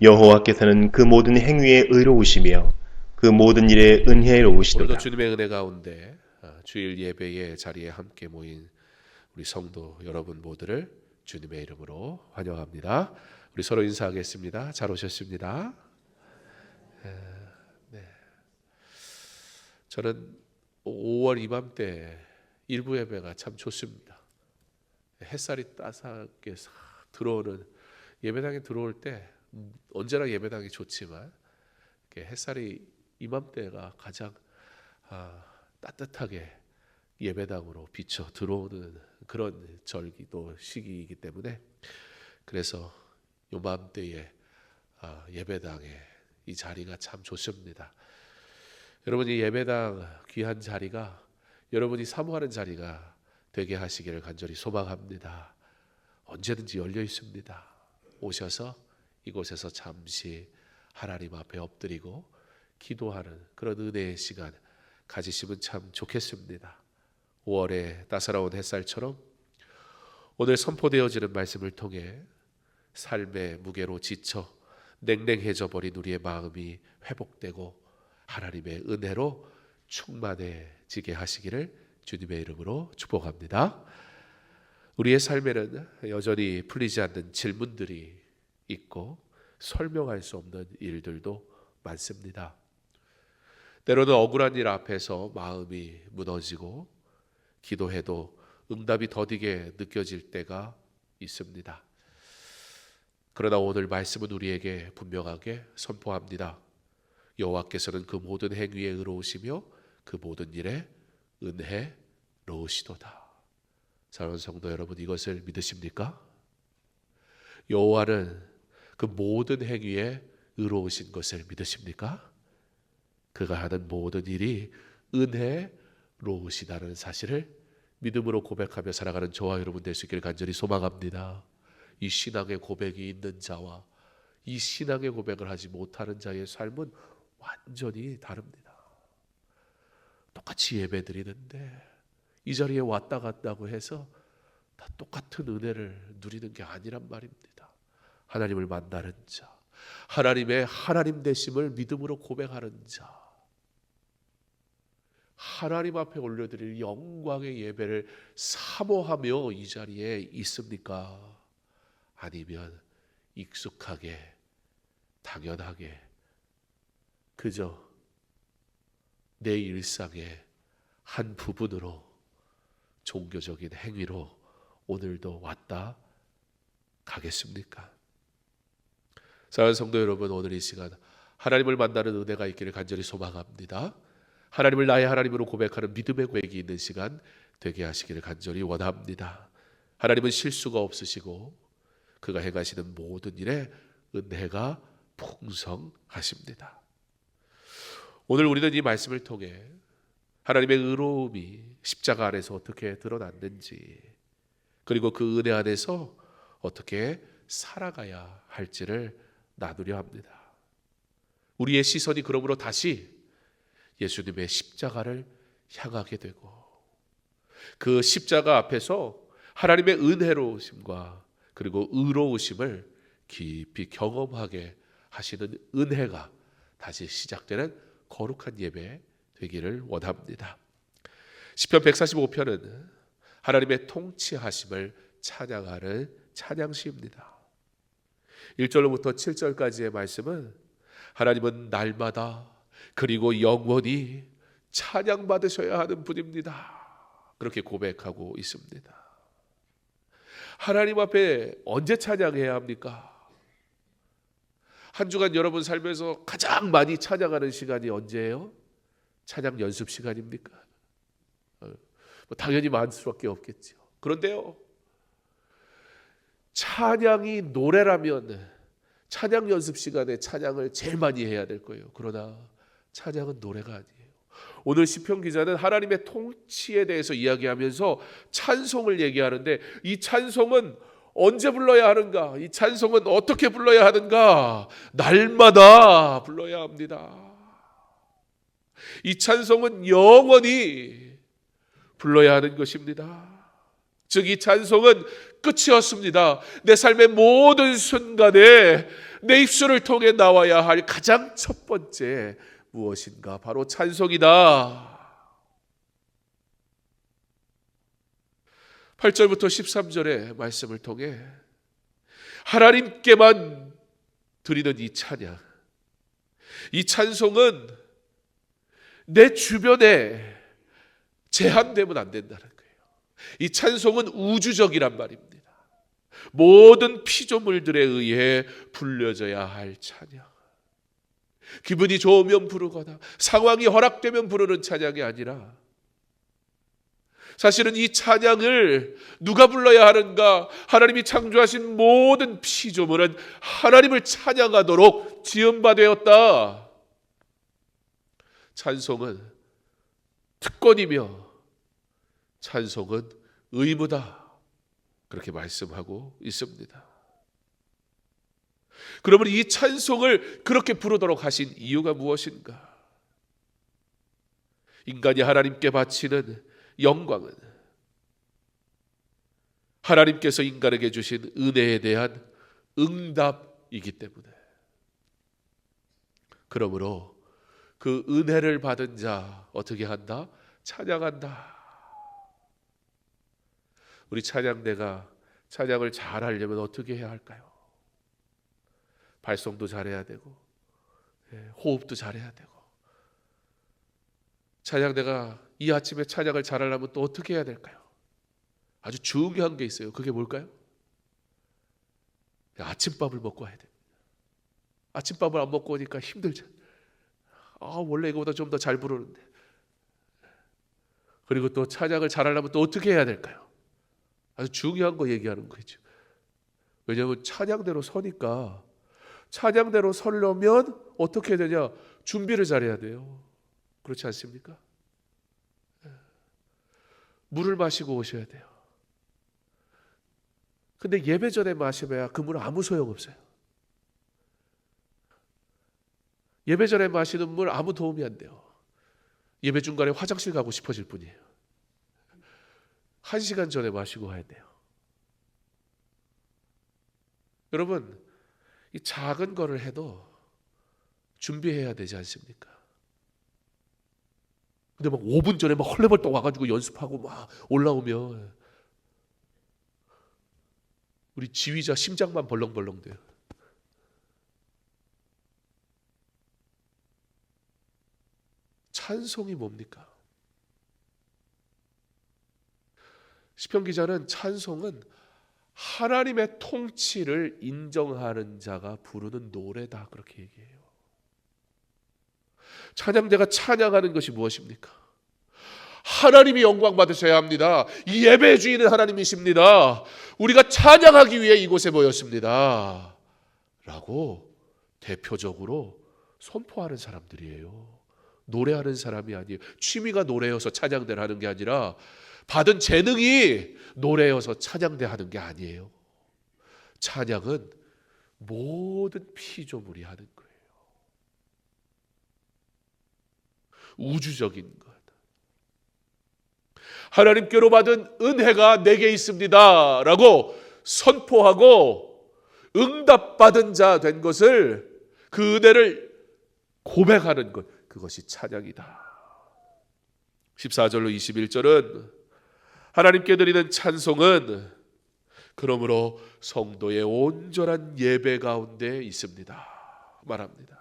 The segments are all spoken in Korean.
여호와께서는 그 모든 행위에 의로우시며 그 모든 일에 오늘도 은혜로우시도다. 주님의 은혜 가운데 주일 예배의 자리에 함께 모인 우리 성도 여러분 모두를 주님의 이름으로 환영합니다. 우리 서로 인사하겠습니다. 잘 오셨습니다. 네. 저는 5월 이맘때 일부 예배가 참 좋습니다. 햇살이 따스하게 싹 들어오는 예배당에 들어올 때 언제나 예배당이 좋지만 햇살이 이맘때가 가장 따뜻하게 예배당으로 비쳐 들어오는 그런 절기도 시기이기 때문에 그래서 요맘때에 예배당에 이 자리가 참 좋습니다. 여러분이 예배당 귀한 자리가 여러분이 사모하는 자리가 되게 하시기를 간절히 소망합니다. 언제든지 열려 있습니다. 오셔서 이곳에서 잠시 하나님 앞에 엎드리고 기도하는 그런 은혜의 시간 가지시면 참 좋겠습니다. 5월의 따사로운 햇살처럼 오늘 선포되어지는 말씀을 통해 삶의 무게로 지쳐 냉랭해져 버린 우리의 마음이 회복되고 하나님의 은혜로 충만해지게 하시기를 주님의 이름으로 축복합니다. 우리의 삶에는 여전히 풀리지 않는 질문들이 있고 설명할 수 없는 일들도 많습니다. 때로는 억울한 일 앞에서 마음이 무너지고 기도해도 응답이 더디게 느껴질 때가 있습니다. 그러나 오늘 말씀은 우리에게 분명하게 선포합니다. 여호와께서는 그 모든 행위에 의로우시며 그 모든 일에 은혜로우시도다. 사랑하는 성도 여러분, 이것을 믿으십니까? 여호와는 그 모든 행위에 의로우신 것을 믿으십니까? 그가 하는 모든 일이 은혜로우시다는 사실을 믿음으로 고백하며 살아가는 저와 여러분 될 수 있기를 간절히 소망합니다. 이 신앙의 고백이 있는 자와 이 신앙의 고백을 하지 못하는 자의 삶은 완전히 다릅니다. 똑같이 예배 드리는데 이 자리에 왔다 갔다고 해서 다 똑같은 은혜를 누리는 게 아니란 말입니다. 하나님을 만나는 자, 하나님의 하나님 되심을 믿음으로 고백하는 자, 하나님 앞에 올려드릴 영광의 예배를 사모하며 이 자리에 있습니까? 아니면 익숙하게 당연하게 그저 내 일상의 한 부분으로 종교적인 행위로 오늘도 왔다 가겠습니까? 사랑하는 성도 여러분, 오늘 이 시간 하나님을 만나는 은혜가 있기를 간절히 소망합니다. 하나님을 나의 하나님으로 고백하는 믿음의 고백이 있는 시간 되게 하시기를 간절히 원합니다. 하나님은 실수가 없으시고 그가 행하시는 모든 일에 은혜가 풍성하십니다. 오늘 우리는 이 말씀을 통해 하나님의 의로움이 십자가 안에서 어떻게 드러났는지 그리고 그 은혜 안에서 어떻게 살아가야 할지를 나누려 합니다. 우리의 시선이 그러므로 다시 예수님의 십자가를 향하게 되고 그 십자가 앞에서 하나님의 은혜로우심과 그리고 의로우심을 깊이 경험하게 하시는 은혜가 다시 시작되는 거룩한 예배 되기를 원합니다. 시편 145편은 하나님의 통치하심을 찬양하는 찬양시입니다. 1절로부터 7절까지의 말씀은 하나님은 날마다 그리고 영원히 찬양받으셔야 하는 분입니다. 그렇게 고백하고 있습니다. 하나님 앞에 언제 찬양해야 합니까? 한 주간 여러분 삶에서 가장 많이 찬양하는 시간이 언제예요? 찬양 연습 시간입니까? 당연히 많을 수밖에 없겠죠. 그런데요, 찬양이 노래라면 찬양 연습 시간에 찬양을 제일 많이 해야 될 거예요. 그러나 찬양은 노래가 아니에요. 오늘 시편 기자는 하나님의 통치에 대해서 이야기하면서 찬송을 얘기하는데 이 찬송은 언제 불러야 하는가? 이 찬송은 어떻게 불러야 하는가? 날마다 불러야 합니다. 이 찬송은 영원히 불러야 하는 것입니다. 즉 이 찬송은 끝이 없습니다. 내 삶의 모든 순간에 내 입술을 통해 나와야 할 가장 첫 번째 무엇인가? 바로 찬송이다. 8절부터 13절의 말씀을 통해 하나님께만 드리는 이 찬양, 이 찬송은 내 주변에 제한되면 안 된다는 거예요. 이 찬송은 우주적이란 말입니다. 모든 피조물들에 의해 불려져야 할 찬양. 기분이 좋으면 부르거나 상황이 허락되면 부르는 찬양이 아니라, 사실은 이 찬양을 누가 불러야 하는가? 하나님이 창조하신 모든 피조물은 하나님을 찬양하도록 지음바 되었다. 찬송은 특권이며 찬송은 의무다. 그렇게 말씀하고 있습니다. 그러면 이 찬송을 그렇게 부르도록 하신 이유가 무엇인가? 인간이 하나님께 바치는 영광은 하나님께서 인간에게 주신 은혜에 대한 응답이기 때문에, 그러므로 그 은혜를 받은 자 어떻게 한다? 찬양한다. 우리 찬양대가 찬양을 잘하려면 어떻게 해야 할까요? 발성도 잘해야 되고, 호흡도 잘해야 되고. 찬양대가 이 아침에 찬양을 잘하려면 또 어떻게 해야 될까요? 아주 중요한 게 있어요. 그게 뭘까요? 아침밥을 먹고 와야 됩니다. 아침밥을 안 먹고 오니까 힘들죠. 원래 이거보다 좀 더 잘 부르는데. 그리고 또 찬양을 잘하려면 또 어떻게 해야 될까요? 아주 중요한 거 얘기하는 거죠. 왜냐하면 찬양대로 서니까, 찬양대로 서려면 어떻게 해야 되냐? 준비를 잘해야 돼요. 그렇지 않습니까? 물을 마시고 오셔야 돼요. 근데 예배 전에 마셔야 그 물은 아무 소용없어요. 예배 전에 마시는 물 아무 도움이 안 돼요. 예배 중간에 화장실 가고 싶어질 뿐이에요. 1시간 전에 마시고 와야 돼요. 여러분, 이 작은 거를 해도 준비해야 되지 않습니까? 근데 막 5분 전에 막 헐레벌떡 와가지고 연습하고 막 올라오면 우리 지휘자 심장만 벌렁벌렁 돼요. 찬송이 뭡니까? 시편 기자는 찬송은 하나님의 통치를 인정하는 자가 부르는 노래다, 그렇게 얘기해요. 찬양대가 찬양하는 것이 무엇입니까? 하나님이 영광 받으셔야 합니다. 이 예배의 주인은 하나님이십니다. 우리가 찬양하기 위해 이곳에 모였습니다. 라고 대표적으로 선포하는 사람들이에요. 노래하는 사람이 아니에요. 취미가 노래여서 찬양대를 하는 게 아니라 받은 재능이 노래여서 찬양대 하는 게 아니에요. 찬양은 모든 피조물이 하는 거예요. 우주적인 것. 하나님께로 받은 은혜가 내게 있습니다 라고 선포하고 응답받은 자 된 것을, 그 은혜를 고백하는 것, 그것이 찬양이다. 14절로 21절은 하나님께 드리는 찬송은 그러므로 성도의 온전한 예배 가운데 있습니다 말합니다.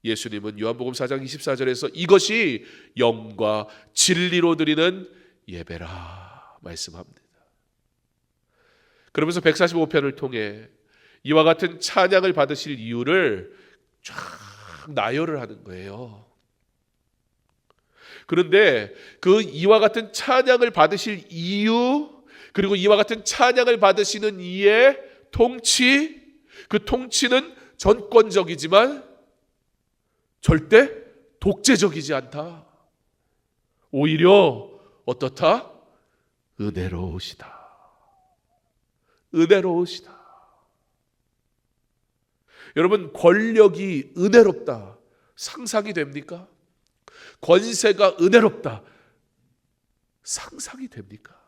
예수님은 요한복음 4장 24절에서 이것이 영과 진리로 드리는 예배라 말씀합니다. 그러면서 145편을 통해 이와 같은 찬양을 받으실 이유를 쫙 나열을 하는 거예요. 그런데 그 이와 같은 찬양을 받으실 이유, 그리고 이와 같은 찬양을 받으시는 이의 통치, 그 통치는 전권적이지만 절대 독재적이지 않다. 오히려 어떻다? 은혜로우시다. 은혜로우시다. 여러분, 권력이 은혜롭다 상상이 됩니까? 권세가 은혜롭다 상상이 됩니까?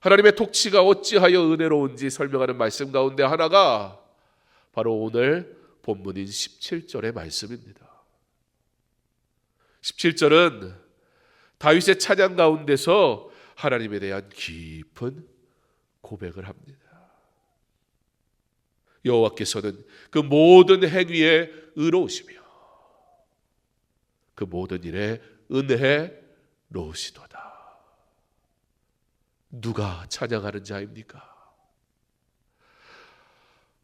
하나님의 통치가 어찌하여 은혜로운지 설명하는 말씀 가운데 하나가 바로 오늘 본문인 17절의 말씀입니다. 17절은 다윗의 찬양 가운데서 하나님에 대한 깊은 고백을 합니다. 여호와께서는 그 모든 행위에 의로우시며 그 모든 일에 은혜로우시도다. 누가 찬양하는 자입니까?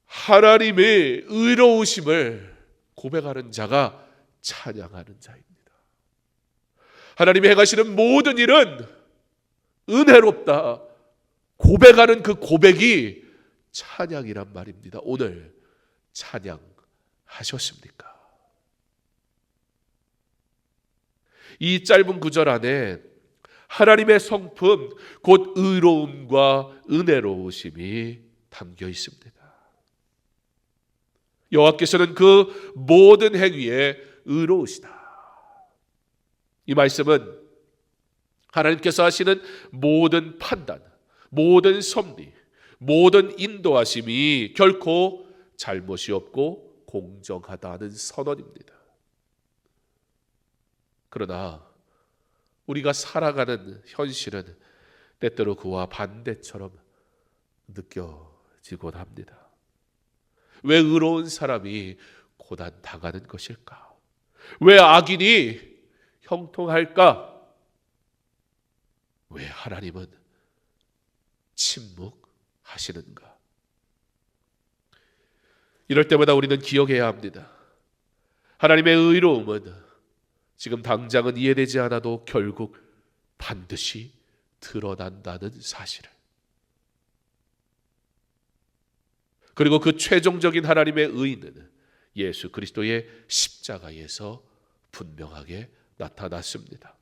하나님의 의로우심을 고백하는 자가 찬양하는 자입니다. 하나님이 행하시는 모든 일은 은혜롭다. 고백하는 그 고백이 찬양이란 말입니다. 오늘 찬양하셨습니까? 이 짧은 구절 안에 하나님의 성품, 곧 의로움과 은혜로우심이 담겨 있습니다. 여호와께서는 그 모든 행위에 의로우시다. 이 말씀은 하나님께서 하시는 모든 판단, 모든 섭리, 모든 인도하심이 결코 잘못이 없고 공정하다는 선언입니다. 그러나 우리가 살아가는 현실은 때때로 그와 반대처럼 느껴지곤 합니다. 왜 의로운 사람이 고난 당하는 것일까? 왜 악인이 형통할까? 왜 하나님은 침묵하시는가? 이럴 때마다 우리는 기억해야 합니다. 하나님의 의로움은 지금 당장은 이해되지 않아도 결국 반드시 드러난다는 사실을. 그리고 그 최종적인 하나님의 의는 예수 그리스도의 십자가에서 분명하게 나타났습니다.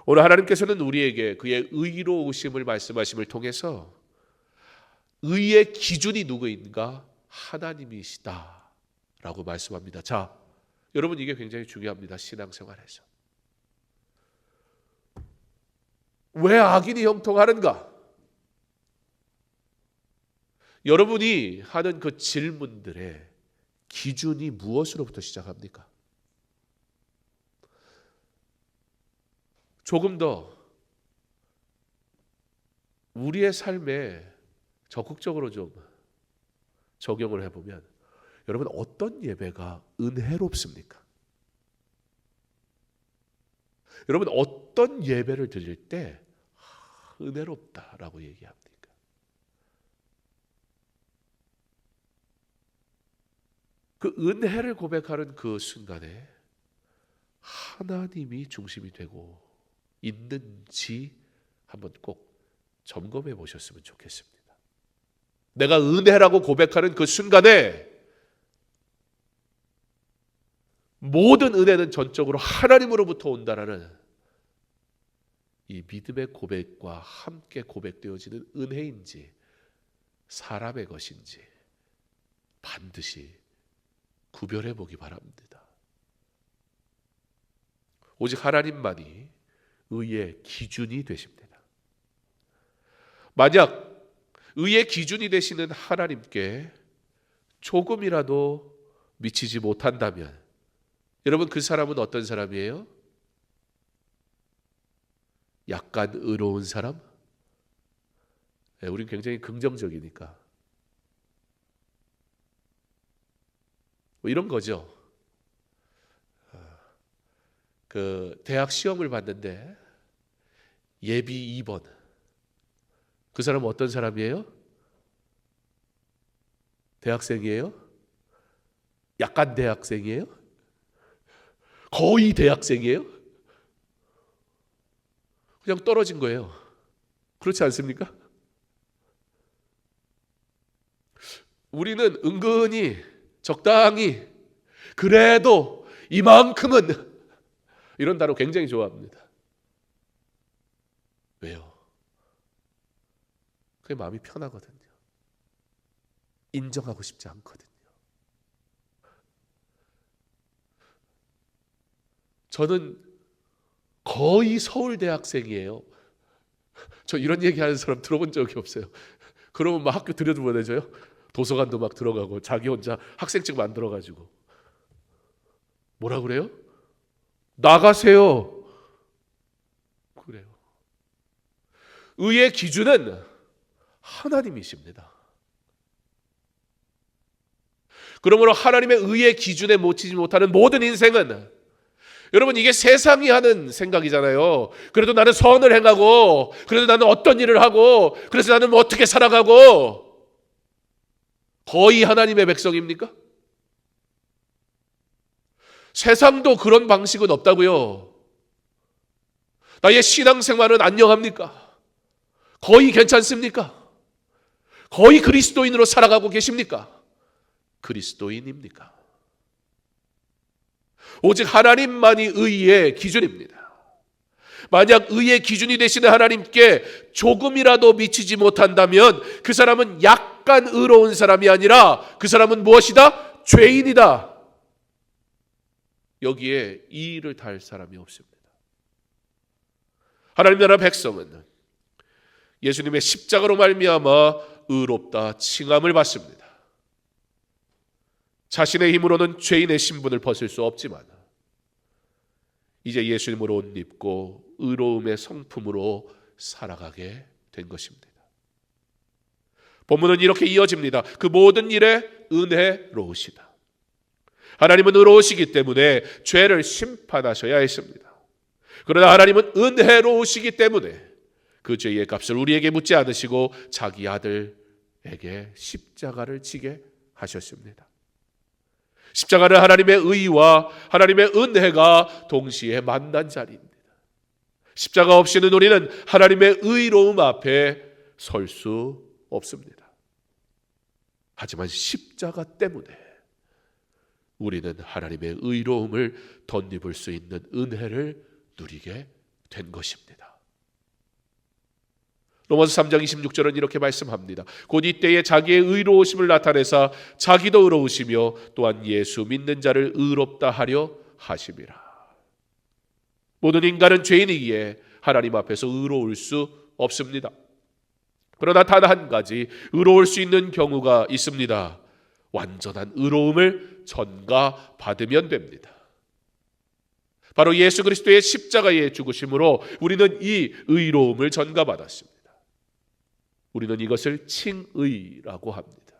오늘 하나님께서는 우리에게 그의 의로우심을 말씀하심을 통해서 의의 기준이 누구인가? 하나님이시다라고 말씀합니다. 자, 여러분 이게 굉장히 중요합니다. 신앙생활에서. 왜 악인이 형통하는가? 여러분이 하는 그 질문들의 기준이 무엇으로부터 시작합니까? 조금 더 우리의 삶에 적극적으로 좀 적용을 해보면 여러분 어떤 예배가 은혜롭습니까? 여러분 어떤 예배를 드릴 때 은혜롭다라고 얘기합니까? 그 은혜를 고백하는 그 순간에 하나님이 중심이 되고 있는지 한번 꼭 점검해 보셨으면 좋겠습니다. 내가 은혜라고 고백하는 그 순간에 모든 은혜는 전적으로 하나님으로부터 온다라는 이 믿음의 고백과 함께 고백되어지는 은혜인지 사람의 것인지 반드시 구별해 보기 바랍니다. 오직 하나님만이 의의 기준이 되십니다. 만약 의의 기준이 되시는 하나님께 조금이라도 미치지 못한다면 여러분 그 사람은 어떤 사람이에요? 약간 의로운 사람? 네, 우린 굉장히 긍정적이니까 뭐 이런 거죠. 그 대학 시험을 봤는데 예비 2번 그 사람은 어떤 사람이에요? 대학생이에요? 약간 대학생이에요? 거의 대학생이에요? 그냥 떨어진 거예요. 그렇지 않습니까? 우리는 은근히 적당히 그래도 이만큼은 이런 단어 굉장히 좋아합니다. 왜요? 그게 마음이 편하거든요. 인정하고 싶지 않거든요. 저는 거의 서울대학생이에요. 저 이런 얘기하는 사람 들어본 적이 없어요. 그러면 막 학교 들여보내줘요. 도서관도 막 들어가고 자기 혼자 학생증 만들어가지고 뭐라 그래요? 나가세요. 그래요. 의의 기준은 하나님이십니다. 그러므로 하나님의 의의 기준에 미치지 못하는 모든 인생은, 여러분 이게 세상이 하는 생각이잖아요. 그래도 나는 선을 행하고, 그래도 나는 어떤 일을 하고, 그래서 나는 뭐 어떻게 살아가고, 거의 하나님의 백성입니까? 세상도 그런 방식은 없다고요. 나의 신앙생활은 안녕합니까? 거의 괜찮습니까? 거의 그리스도인으로 살아가고 계십니까? 그리스도인입니까? 오직 하나님만이 의의 기준입니다. 만약 의의 기준이 되시는 하나님께 조금이라도 미치지 못한다면 그 사람은 약간 의로운 사람이 아니라 그 사람은 무엇이다? 죄인이다. 여기에 이의를 달 사람이 없습니다. 하나님 나라 백성은 예수님의 십자가로 말미암아 의롭다 칭함을 받습니다. 자신의 힘으로는 죄인의 신분을 벗을 수 없지만 이제 예수님으로 옷 입고 의로움의 성품으로 살아가게 된 것입니다. 본문은 이렇게 이어집니다. 그 모든 일에 은혜로우시다. 하나님은 의로우시기 때문에 죄를 심판하셔야 했습니다. 그러나 하나님은 은혜로우시기 때문에 그 죄의 값을 우리에게 묻지 않으시고 자기 아들에게 십자가를 지게 하셨습니다. 십자가는 하나님의 의와 하나님의 은혜가 동시에 만난 자리입니다. 십자가 없이는 우리는 하나님의 의로움 앞에 설 수 없습니다. 하지만 십자가 때문에 우리는 하나님의 의로움을 덧입을 수 있는 은혜를 누리게 된 것입니다. 로마서 3장 26절은 이렇게 말씀합니다. 곧 이때에 자기의 의로우심을 나타내사 자기도 의로우시며 또한 예수 믿는 자를 의롭다 하려 하심이라. 모든 인간은 죄인이기에 하나님 앞에서 의로울 수 없습니다. 그러나 단 한 가지 의로울 수 있는 경우가 있습니다. 완전한 의로움을 전가받으면 됩니다. 바로 예수 그리스도의 십자가의 죽으심으로 우리는 이 의로움을 전가받았습니다. 우리는 이것을 칭의라고 합니다.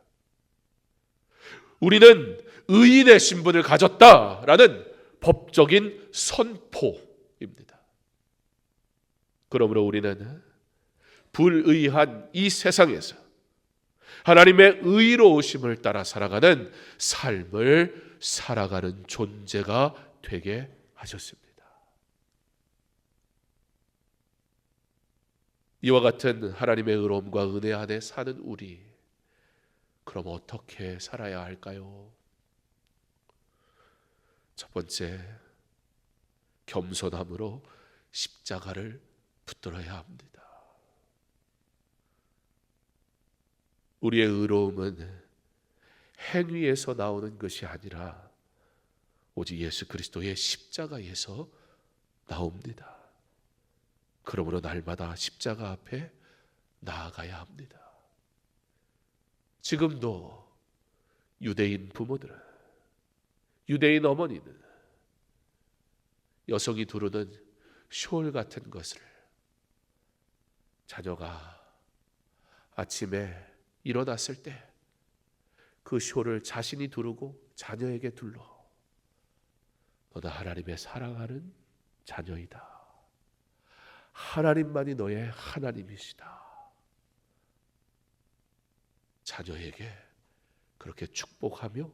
우리는 의인의 신분을 가졌다라는 법적인 선포입니다. 그러므로 우리는 불의한 이 세상에서 하나님의 의로우심을 따라 살아가는 삶을 살아가는 존재가 되게 하셨습니다. 이와 같은 하나님의 의로움과 은혜 안에 사는 우리, 그럼 어떻게 살아야 할까요? 첫 번째, 겸손함으로 십자가를 붙들어야 합니다. 우리의 의로움은 행위에서 나오는 것이 아니라 오직 예수 그리스도의 십자가에서 나옵니다. 그러므로 날마다 십자가 앞에 나아가야 합니다. 지금도 유대인 부모들은, 유대인 어머니는 여성이 두르는 숄 같은 것을 자녀가 아침에 일어났을 때 그 숄을 자신이 두르고 자녀에게 둘러 너는 하나님의 사랑하는 자녀이다. 하나님만이 너의 하나님이시다. 자녀에게 그렇게 축복하며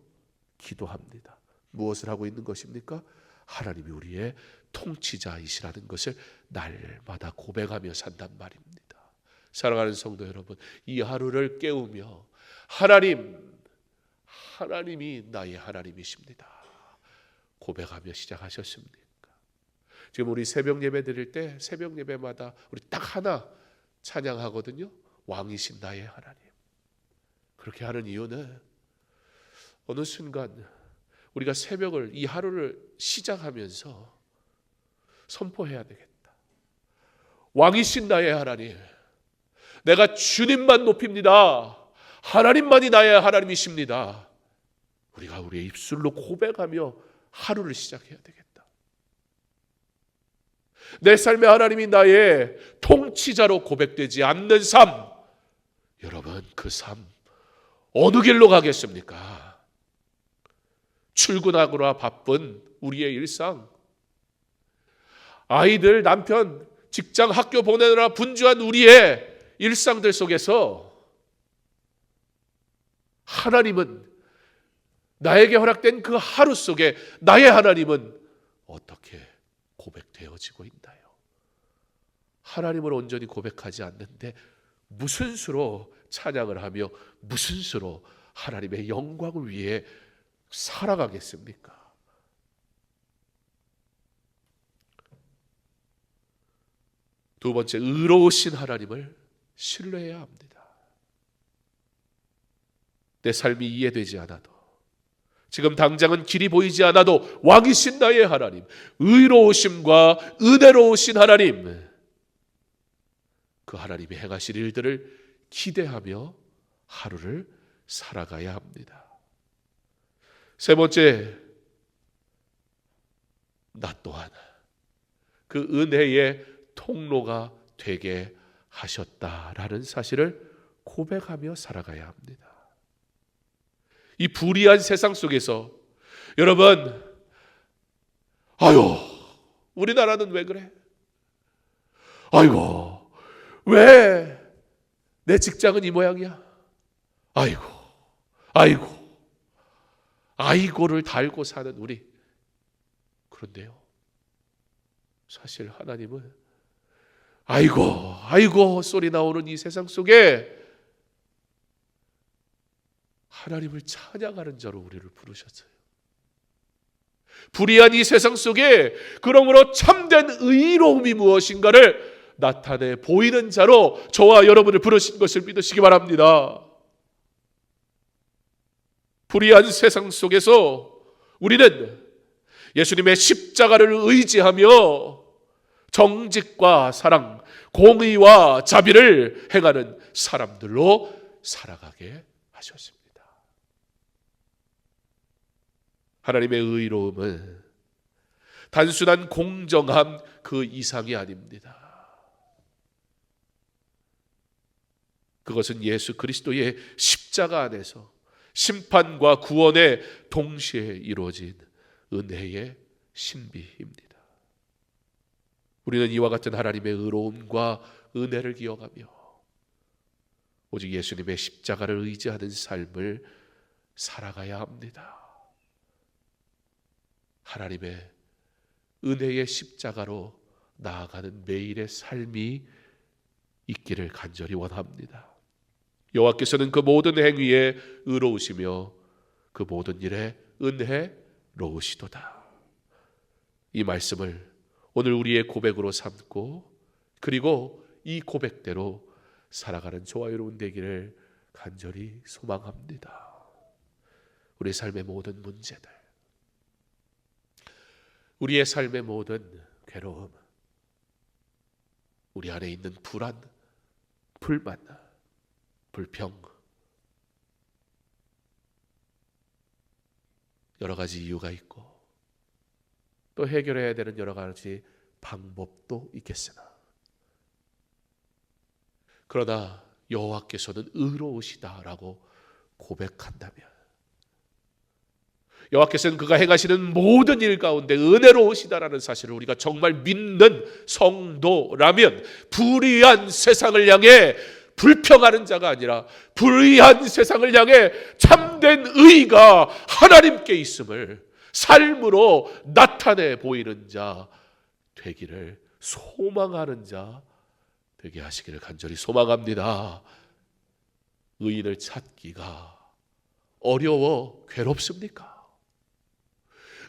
기도합니다. 무엇을 하고 있는 것입니까? 하나님이 우리의 통치자이시라는 것을 날마다 고백하며 산단 말입니다. 사랑하는 성도 여러분, 이 하루를 깨우며 하나님이 나의 하나님이십니다. 고백하며 시작하셨습니까? 지금 우리 새벽 예배 드릴 때 새벽 예배마다 우리 딱 하나 찬양하거든요. 왕이신 나의 하나님. 그렇게 하는 이유는 어느 순간 우리가 새벽을, 이 하루를 시작하면서 선포해야 되겠다. 왕이신 나의 하나님, 내가 주님만 높입니다. 하나님만이 나의 하나님이십니다. 우리가 우리의 입술로 고백하며 하루를 시작해야 되겠다. 내 삶의 하나님이 나의 통치자로 고백되지 않는 삶, 여러분 그 삶 어느 길로 가겠습니까? 출근하거나 바쁜 우리의 일상, 아이들, 남편, 직장, 학교 보내느라 분주한 우리의 일상들 속에서 하나님은, 나에게 허락된 그 하루 속에 나의 하나님은 어떻게 고백되어지고 있나요? 하나님을 온전히 고백하지 않는데 무슨 수로 찬양을 하며 무슨 수로 하나님의 영광을 위해 살아가겠습니까? 두 번째, 의로우신 하나님을 신뢰해야 합니다. 내 삶이 이해되지 않아도, 지금 당장은 길이 보이지 않아도 왕이신 나의 하나님, 의로우심과 은혜로우신 하나님, 그 하나님이 행하실 일들을 기대하며 하루를 살아가야 합니다. 세 번째, 나 또한 그 은혜의 통로가 되게 하셨다라는 사실을 고백하며 살아가야 합니다. 이 불의한 세상 속에서 여러분, 아유, 우리나라는 왜 그래? 아이고, 왜 내 직장은 이 모양이야? 아이고를 달고 사는 우리. 그런데요, 사실 하나님은 아이고 소리 나오는 이 세상 속에 하나님을 찬양하는 자로 우리를 부르셨어요. 불의한 이 세상 속에 그러므로 참된 의로움이 무엇인가를 나타내 보이는 자로 저와 여러분을 부르신 것을 믿으시기 바랍니다. 불의한 세상 속에서 우리는 예수님의 십자가를 의지하며 정직과 사랑, 공의와 자비를 행하는 사람들로 살아가게 하셨습니다. 하나님의 의로움은 단순한 공정함 그 이상이 아닙니다. 그것은 예수 그리스도의 십자가 안에서 심판과 구원에 동시에 이루어진 은혜의 신비입니다. 우리는 이와 같은 하나님의 의로움과 은혜를 기억하며 오직 예수님의 십자가를 의지하는 삶을 살아가야 합니다. 하나님의 은혜의 십자가로 나아가는 매일의 삶이 있기를 간절히 원합니다. 여호와께서는 그 모든 행위에 의로우시며 그 모든 일에 은혜로우시도다. 이 말씀을 오늘 우리의 고백으로 삼고 그리고 이 고백대로 살아가는 저와 여러분 되기를 간절히 소망합니다. 우리 삶의 모든 문제들, 우리의 삶의 모든 괴로움, 우리 안에 있는 불안, 불만, 불평, 여러 가지 이유가 있고 또 해결해야 되는 여러 가지 방법도 있겠으나, 그러나 여호와께서는 의로우시다라고 고백한다면, 여호와께서는 그가 행하시는 모든 일 가운데 은혜로우시다라는 사실을 우리가 정말 믿는 성도라면, 불의한 세상을 향해 불평하는 자가 아니라 불의한 세상을 향해 참된 의가 하나님께 있음을 삶으로 나타내 보이는 자 되기를 소망하는 자 되게 하시기를 간절히 소망합니다. 의인을 찾기가 어려워 괴롭습니까?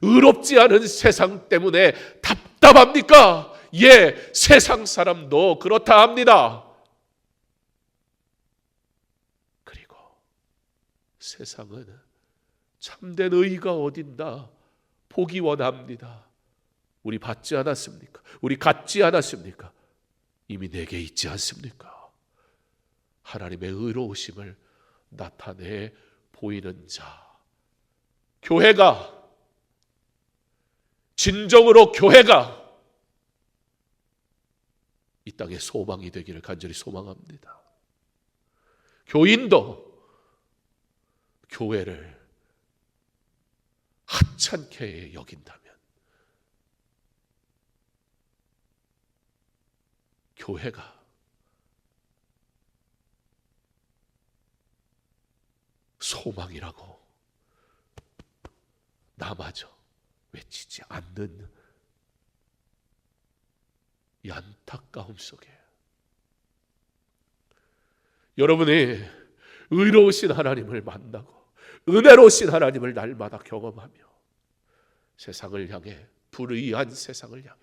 의롭지 않은 세상 때문에 답답합니까? 예, 세상 사람도 그렇다 합니다. 그리고 세상은 참된 의가 어딘가 보기 원합니다. 우리 받지 않았습니까? 우리 갖지 않았습니까? 이미 내게 있지 않습니까? 하나님의 의로우심을 나타내 보이는 자, 교회가, 진정으로 교회가 이 땅에 소망이 되기를 간절히 소망합니다. 교인도 교회를 하찮게 여긴다면 교회가 소망이라고 나마저 외치지 않는 이 안타까움 속에 여러분이 의로우신 하나님을 만나고 은혜로우신 하나님을 날마다 경험하며 세상을 향해, 불의한 세상을 향해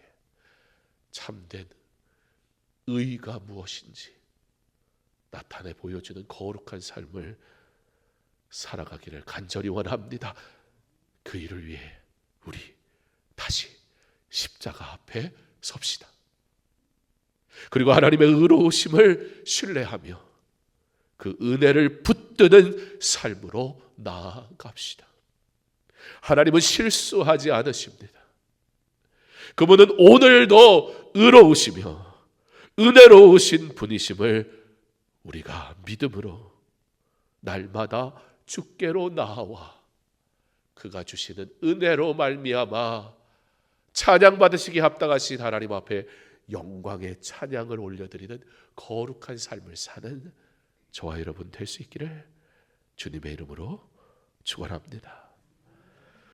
참된 의가 무엇인지 나타내 보여주는 거룩한 삶을 살아가기를 간절히 원합니다. 그 일을 위해 우리 다시 십자가 앞에 섭시다. 그리고 하나님의 의로우심을 신뢰하며 그 은혜를 붙드는 삶으로 나아갑시다. 하나님은 실수하지 않으십니다. 그분은 오늘도 의로우시며 은혜로우신 분이심을 우리가 믿음으로 날마다 주께로 나아와 그가 주시는 은혜로 말미암아 찬양받으시기 합당하신 하나님 앞에 영광의 찬양을 올려드리는 거룩한 삶을 사는 저와 여러분 될 수 있기를 주님의 이름으로 축원합니다.